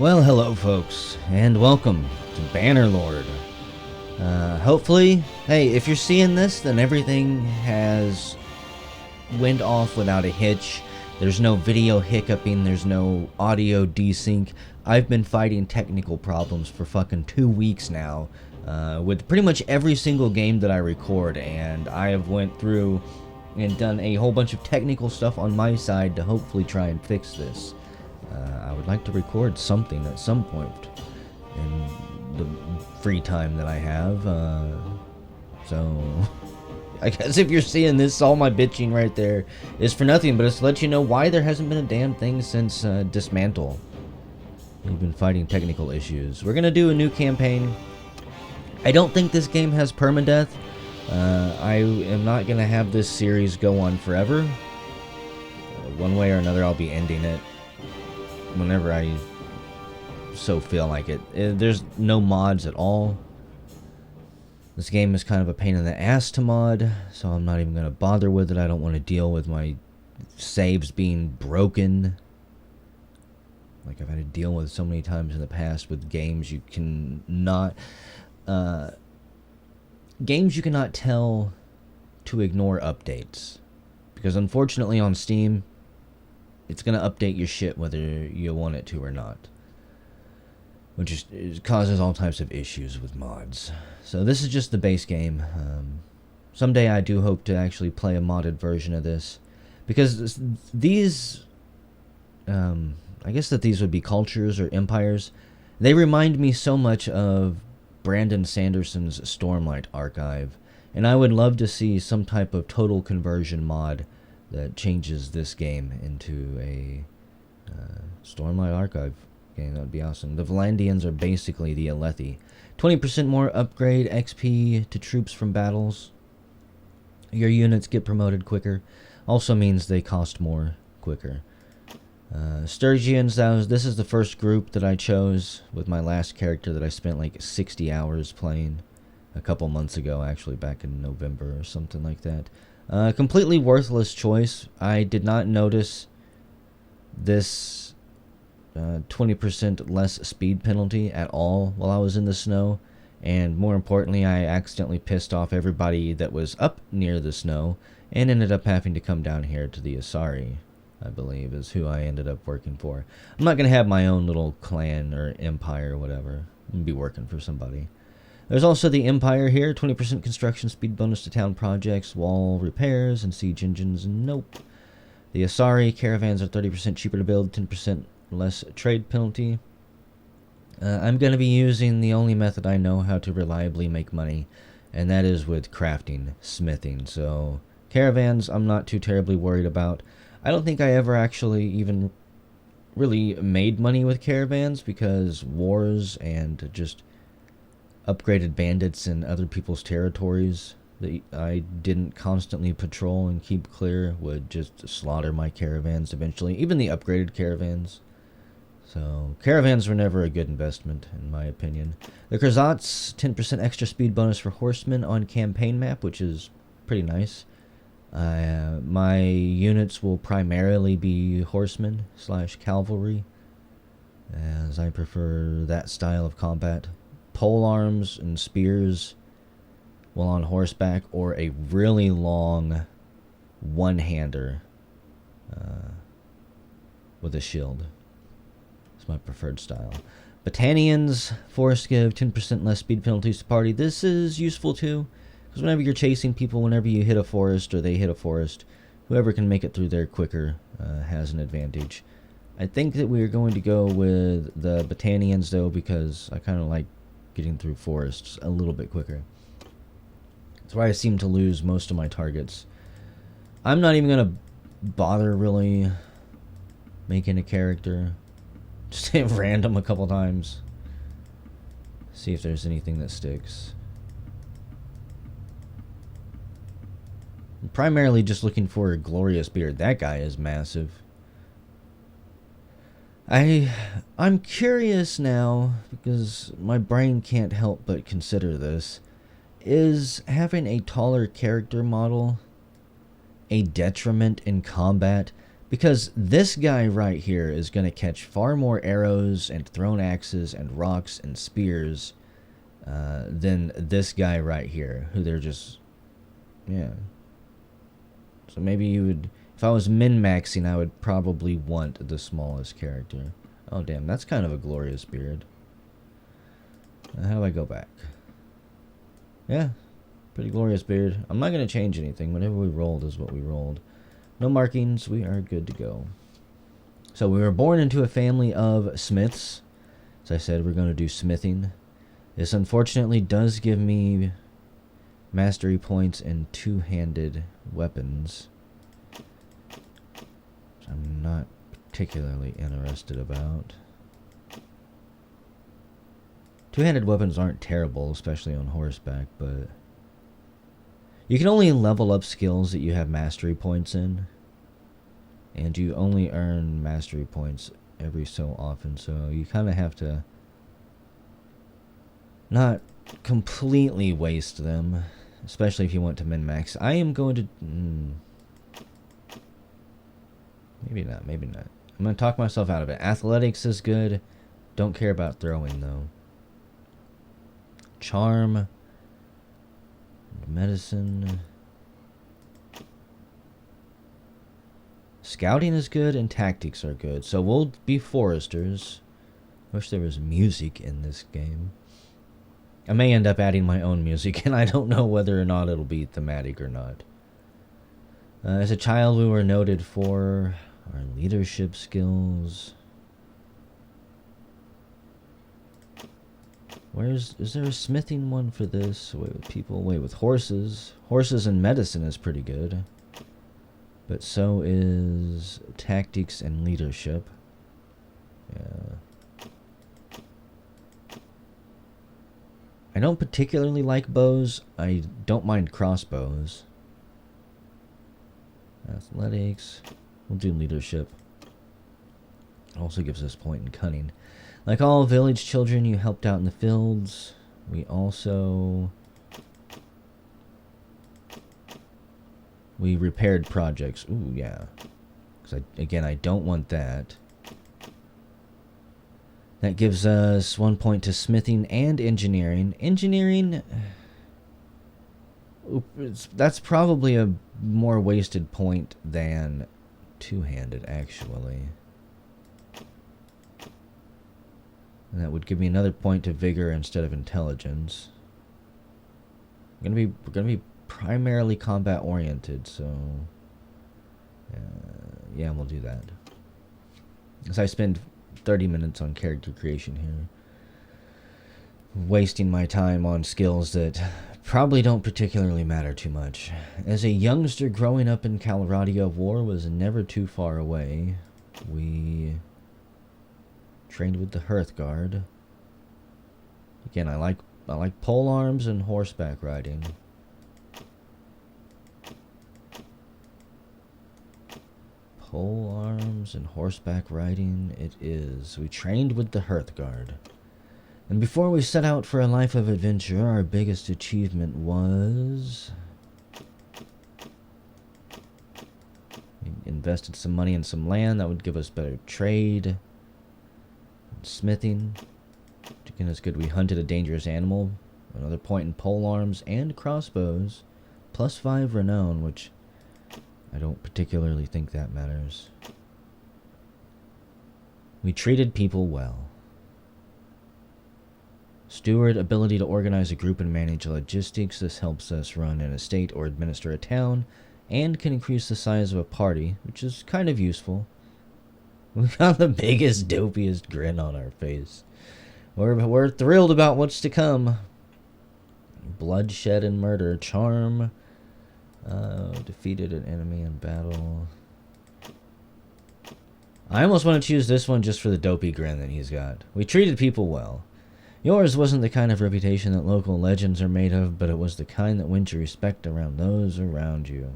Well, hello folks, and welcome to Bannerlord. Hopefully, hey, if you're seeing this, then everything has went off without a hitch. There's no video hiccuping, there's no audio desync. I've been fighting technical problems for fucking 2 weeks now, with pretty much every single game that I record, and I have went through and done a whole bunch of technical stuff on my side to hopefully try and fix this. I would like to record something at some point in the free time that I have, so I guess if you're seeing this, all my bitching right there is for nothing, but it's to let you know why there hasn't been a damn thing since Dismantle. We've been fighting technical issues. We're gonna do a new campaign. I don't think this game has permadeath. I am not gonna have this series go on forever. One way or another, I'll be ending it whenever I so feel like it. There's no mods at all. This game is kind of a pain in the ass to mod, so I'm not even going to bother with it. I don't want to deal with my saves being broken, like I've had to deal with so many times in the past with games you cannot tell to ignore updates, because unfortunately on Steam it's going to update your shit whether you want it to or not, which causes all types of issues with mods. So this is just the base game. Someday I do hope to actually play a modded version of this, because these, I guess that these would be cultures or empires. They remind me so much of Brandon Sanderson's Stormlight archive, and I would love to see some type of total conversion mod that changes this game into a Stormlight archive game. That would be awesome. The Valandians are basically the Alethi. 20% more upgrade XP to troops from battles. Your units get promoted quicker. Also means they cost more quicker. Sturgians, this is the first group that I chose with my last character that I spent like 60 hours playing a couple months ago, actually back in November or something like that. Completely worthless choice. I did not notice this 20% less speed penalty at all while I was in the snow, and more importantly, I accidentally pissed off everybody that was up near the snow and ended up having to come down here to the Asari, I believe is who I ended up working for. I'm not going to have my own little clan or empire or whatever. I'm going to be working for somebody. There's also the Empire here, 20% construction speed bonus to town projects, wall repairs, and siege engines. Nope. The Asari caravans are 30% cheaper to build, 10% less trade penalty. I'm going to be using the only method I know how to reliably make money, and that is with crafting, smithing. So caravans I'm not too terribly worried about. I don't think I ever actually even really made money with caravans, because wars and just upgraded bandits in other people's territories that I didn't constantly patrol and keep clear would just slaughter my caravans eventually, even the upgraded caravans. So caravans were never a good investment in my opinion. The Krazats, 10% extra speed bonus for horsemen on campaign map, which is pretty nice. My units will primarily be horsemen / cavalry, as I prefer that style of combat. Pole arms and spears while on horseback, or a really long one-hander with a shield. It's my preferred style. Battanians, force give 10% less speed penalties to party. This is useful too, because whenever you're chasing people, whenever you hit a forest or they hit a forest, whoever can make it through there quicker has an advantage. I think that we're going to go with the Battanians though, because I kind of like getting through forests a little bit quicker. That's why I seem to lose most of my targets. I'm not even going to bother really making a character. Just hit random a couple times. See if there's anything that sticks. I'm primarily just looking for a glorious beard. That guy is massive. I'm curious now, because my brain can't help but consider this. Is having a taller character model a detriment in combat? Because this guy right here is going to catch far more arrows and thrown axes and rocks and spears than this guy right here, who they're just, yeah. So maybe you would, if I was min-maxing, I would probably want the smallest character. Oh damn, that's kind of a glorious beard. How do I go back? Yeah, pretty glorious beard. I'm not going to change anything. Whatever we rolled is what we rolled. No markings, we are good to go. So we were born into a family of smiths. As I said, we're going to do smithing. This unfortunately does give me mastery points in two-handed weapons, which I'm not particularly interested about. Two-handed weapons aren't terrible, especially on horseback, but you can only level up skills that you have mastery points in, and you only earn mastery points every so often, so you kind of have to not completely waste them, especially if you want to min-max. I am going to... maybe not, maybe not. I'm going to talk myself out of it. Athletics is good. Don't care about throwing, though. Charm. Medicine. Scouting is good and tactics are good. So we'll be foresters. Wish there was music in this game. I may end up adding my own music, and I don't know whether or not it'll be thematic or not. As a child, we were noted for our leadership skills. Is there a smithing one for this? Wait, with people, wait, with horses. Horses and medicine is pretty good. But so is tactics and leadership. Yeah. I don't particularly like bows. I don't mind crossbows. Athletics. We'll do leadership. Also gives us point in cunning. Like all village children, you helped out in the fields. We also... we repaired projects. Ooh, yeah. Because, again, I don't want that. That gives us 1 point to smithing and engineering. Engineering... that's probably a more wasted point than two-handed, actually. And that would give me another point to vigor instead of intelligence. We're gonna be primarily combat oriented, so yeah, we'll do that. As I spend 30 minutes on character creation here, wasting my time on skills that probably don't particularly matter too much. As a youngster growing up in Colorado, war was never too far away. We trained with the Hearthguard. Again, I like pole arms and horseback riding. Pole arms and horseback riding it is. We trained with the Hearthguard. And before we set out for a life of adventure, our biggest achievement was... we invested some money in some land that would give us better trade. Smithing. Again, it's good. We hunted a dangerous animal. Another point in pole arms and crossbows. +5 renown, which I don't particularly think that matters. We treated people well. Steward, ability to organize a group and manage logistics. This helps us run an estate or administer a town, and can increase the size of a party, which is kind of useful. We've got the biggest, dopiest grin on our face. We're thrilled about what's to come. Bloodshed and murder. Charm. Defeated an enemy in battle. I almost want to choose this one just for the dopey grin that he's got. We treated people well. Yours wasn't the kind of reputation that local legends are made of, but it was the kind that wins your respect around those around you.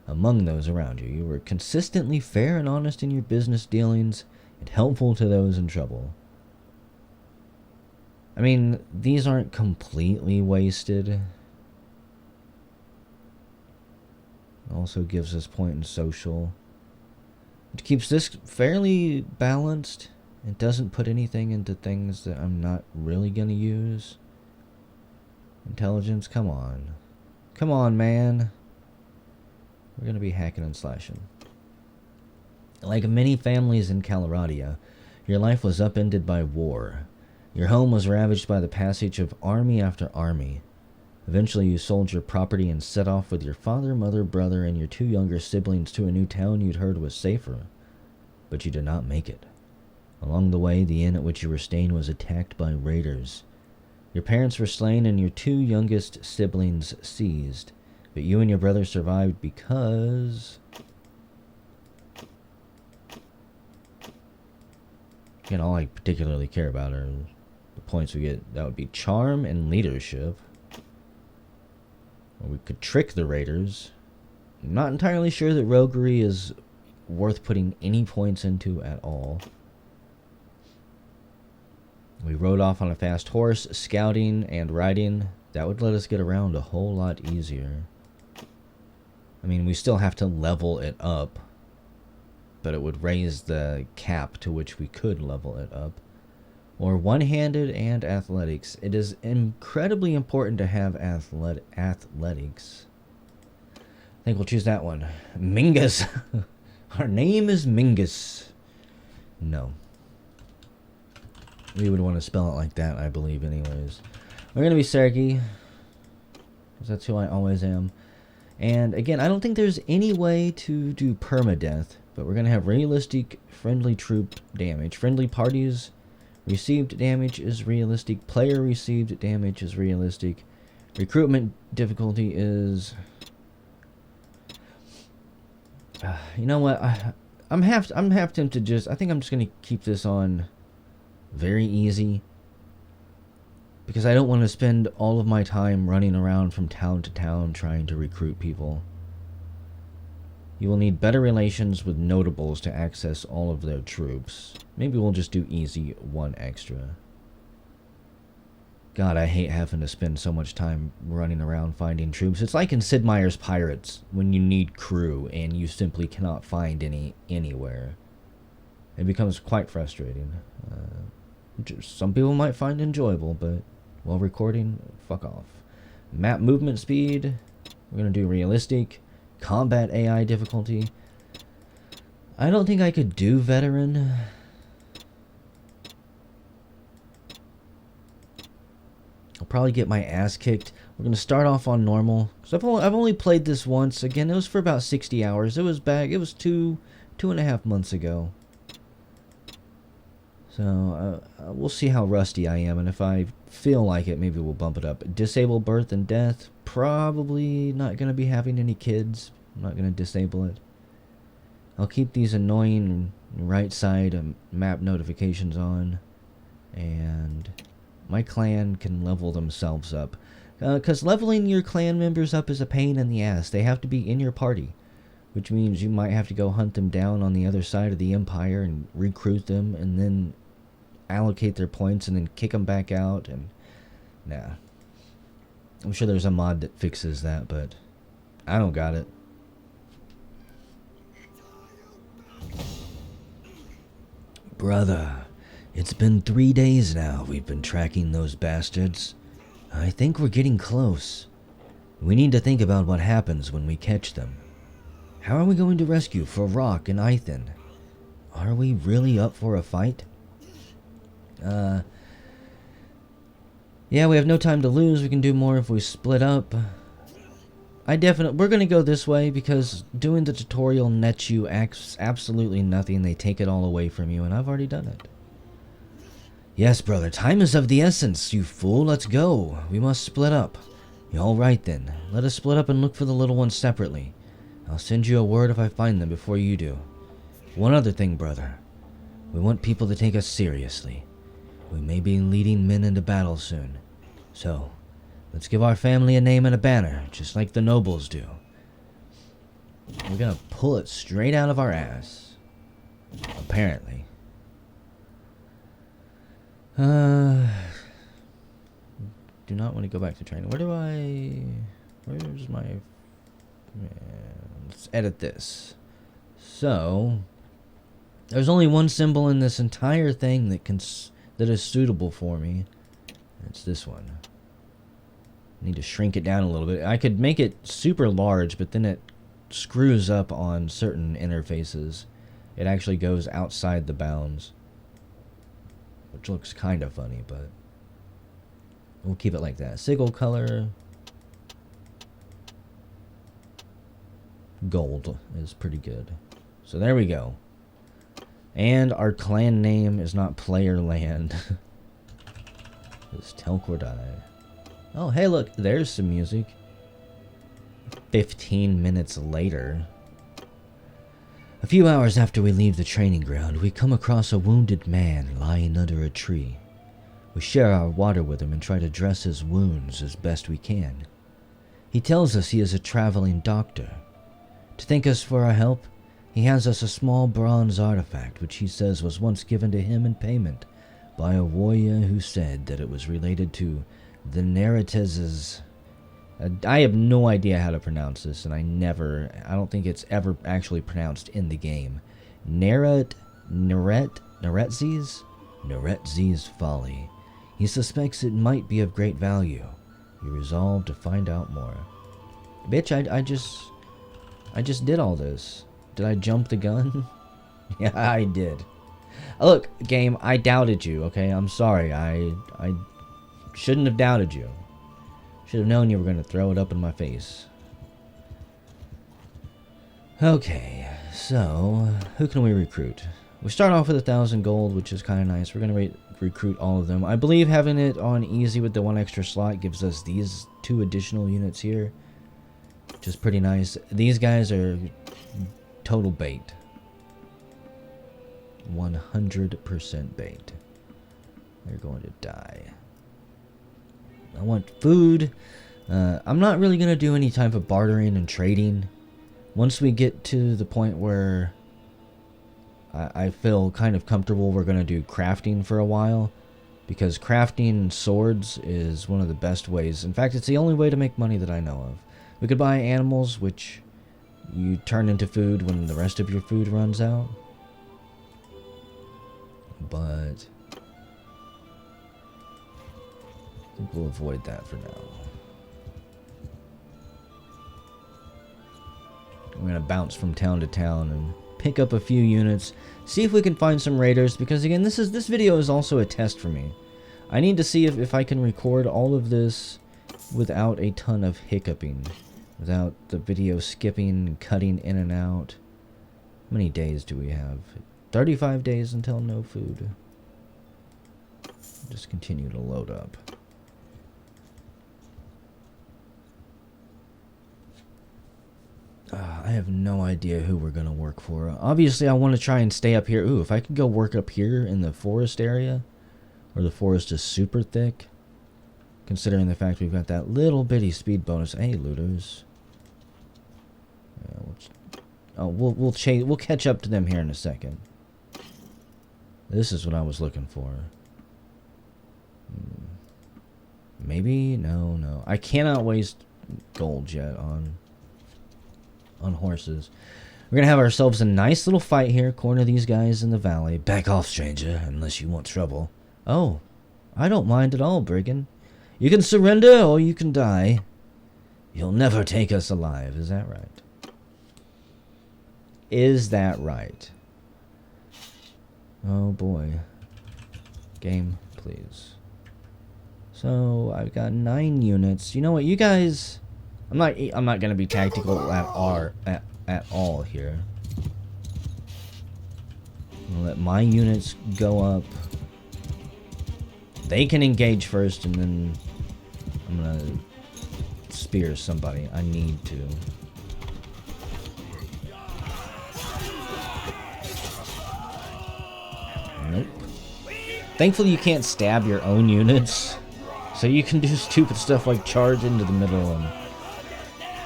Among those around you, you were consistently fair and honest in your business dealings, and helpful to those in trouble. I mean, these aren't completely wasted. Also gives us point in social. It keeps this fairly balanced. It doesn't put anything into things that I'm not really going to use. Intelligence, come on. Come on, man. We're going to be hacking and slashing. Like many families in Caloradia, your life was upended by war. Your home was ravaged by the passage of army after army. Eventually you sold your property and set off with your father, mother, brother, and your 2 younger siblings to a new town you'd heard was safer. But you did not make it. Along the way, the inn at which you were staying was attacked by raiders. Your parents were slain and your 2 youngest siblings seized. But you and your brother survived because... Again, all I particularly care about are the points we get. That would be charm and leadership. Or we could trick the raiders. I'm not entirely sure that roguery is worth putting any points into at all. We rode off on a fast horse, scouting and riding. That would let us get around a whole lot easier. I mean, we still have to level it up, but it would raise the cap to which we could level it up. Or one-handed and athletics. It is incredibly important to have athletics. I think we'll choose that one. Mingus. Our name is Mingus. No. We would want to spell it like that, I believe, anyways. We're going to be Sergi, because that's who I always am. And again, I don't think there's any way to do permadeath, but we're going to have realistic friendly troop damage. Friendly parties received damage is realistic. Player received damage is realistic. Recruitment difficulty is... you know what? I'm half tempted to just... I think I'm just going to keep this on very easy, because I don't want to spend all of my time running around from town to town trying to recruit people. You will need better relations with notables to access all of their troops. Maybe we'll just do easy 1 extra. God, I hate having to spend so much time running around finding troops. It's like in Sid Meier's Pirates, when you need crew and you simply cannot find any anywhere. It becomes quite frustrating. Some people might find enjoyable, but while recording, fuck off. Map movement speed, we're going to do realistic. Combat AI difficulty. I don't think I could do veteran. I'll probably get my ass kicked. We're going to start off on normal. So I've only played this once. Again, it was for about 60 hours. It was back. It was two and a half months ago. So, we'll see how rusty I am, and if I feel like it, maybe we'll bump it up. Disable birth and death. Probably not going to be having any kids. I'm not going to disable it. I'll keep these annoying right side map notifications on. And my clan can level themselves up. Because leveling your clan members up is a pain in the ass. They have to be in your party, which means you might have to go hunt them down on the other side of the empire and recruit them, and then allocate their points and then kick them back out. And nah, I'm sure there's a mod that fixes that, but I don't got it. Brother, it's been 3 days now we've been tracking those bastards. I think we're getting close. We need to think about what happens when we catch them. How are we going to rescue Farrak and Ethan? Are we really up for a fight? Yeah, we have no time to lose. We can do more if we split up. We're gonna go this way because doing the tutorial nets you absolutely nothing. They take it all away from you, and I've already done it. Yes, brother, time is of the essence, you fool. Let's go. We must split up. All right then. Let us split up and look for the little ones separately. I'll send you a word if I find them before you do. One other thing, brother. We want people to take us seriously. We may be leading men into battle soon. So, let's give our family a name and a banner, just like the nobles do. We're gonna pull it straight out of our ass. Apparently. Do not want to go back to training. Where's my... let's edit this. So, There's only one symbol in this entire thing that is suitable for me. It's this one. I need to shrink it down a little bit. I could make it super large, but then it screws up on certain interfaces. It actually goes outside the bounds, which looks kind of funny, but we'll keep it like that. Sigil color. Gold is pretty good. So there we go. And our clan name is not Playerland. It's Telkordai. Oh, hey, look, there's some music. 15 minutes later. A few hours after we leave the training ground, we come across a wounded man lying under a tree. We share our water with him and try to dress his wounds as best we can. He tells us he is a traveling doctor. To thank us for our help, he hands us a small bronze artifact which he says was once given to him in payment by a warrior who said that it was related to the Neretez's. I have no idea how to pronounce this, and I don't think it's ever actually pronounced in the game. Neretzi's folly. He suspects it might be of great value. He resolved to find out more. Bitch, I just did all this. Did I jump the gun? Yeah, I did. Look, game, I doubted you, okay? I'm sorry. I shouldn't have doubted you. Should have known you were going to throw it up in my face. Okay, so who can we recruit? We start off with 1,000 gold, which is kind of nice. We're going to recruit all of them. I believe having it on easy with the one extra slot gives us these 2 additional units here, which is pretty nice. These guys are total bait. 100% bait. They're going to die. I want food. I'm not really going to do any type of bartering and trading. Once we get to the point where I feel kind of comfortable, we're going to do crafting for a while. Because crafting swords is one of the best ways. In fact, it's the only way to make money that I know of. We could buy animals, which you turn into food when the rest of your food runs out. But I think we'll avoid that for now. We're going to bounce from town to town and pick up a few units. See if we can find some raiders, because again, this video is also a test for me. I need to see if I can record all of this without a ton of hiccuping. Without the video skipping, cutting in and out. How many days do we have? 35 days until no food. Just continue to load up. I have no idea who we're going to work for. Obviously, I want to try and stay up here. Ooh, if I could go work up here in the forest area, where the forest is super thick, considering the fact we've got that little bitty speed bonus. Hey, looters. We'll catch up to them here in a second. This is what I was looking for. Maybe? No. I cannot waste gold yet on horses. We're gonna have ourselves a nice little fight here. Corner these guys in the valley. Back off, stranger, unless you want trouble. Oh, I don't mind at all, brigand. You can surrender or you can die. You'll never take us alive. Is that right? Is that right? Oh boy. Game, please. So I've got 9 units. You know what, you guys? I'm not gonna be tactical at all here. I'm gonna let my units go up. They can engage first, and then I'm gonna spear somebody. I need to. Nope. Thankfully, you can't stab your own units, so you can do stupid stuff like charge into the middle and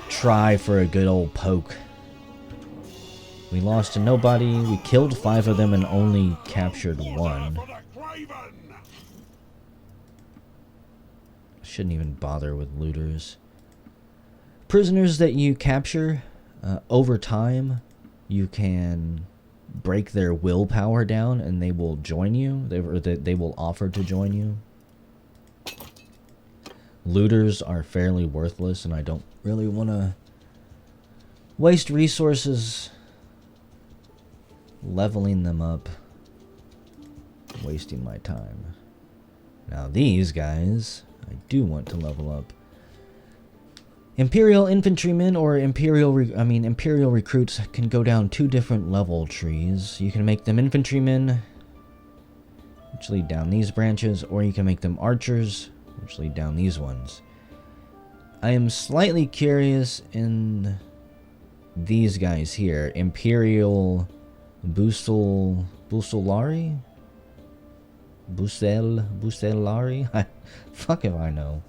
try for a good old poke. We lost to nobody. We killed 5 of them and only captured 1. Shouldn't even bother with looters. Prisoners that you capture, over time, you can break their willpower down and they will join you. They will offer to join you. Looters are fairly worthless, and I don't really want to waste resources leveling them up, wasting my time. Now these guys, I do want to level up. Imperial infantrymen or Imperial recruits can go down 2 different level trees. You can make them infantrymen, which lead down these branches, or you can make them archers, which lead down these ones. I am slightly curious in these guys here. Imperial Bustellari? Bustellari? Fuck if I know.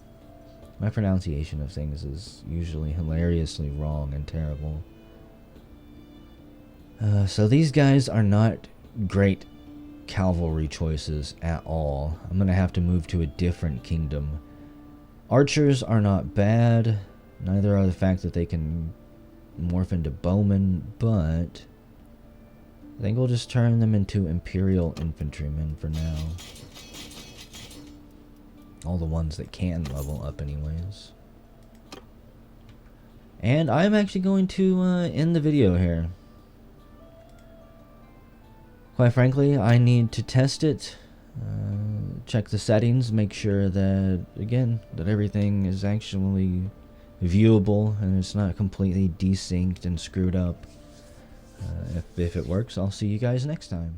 My pronunciation of things is usually hilariously wrong and terrible. So these guys are not great cavalry choices at all. I'm going to have to move to a different kingdom. Archers are not bad. Neither are the fact that they can morph into bowmen, but I think we'll just turn them into Imperial infantrymen for now. All the ones that can level up anyways. And I'm actually going to end the video here. Quite frankly, I need to test it, check the settings, make sure that, again, that everything is actually viewable and it's not completely desynced and screwed up. If it works, I'll see you guys next time.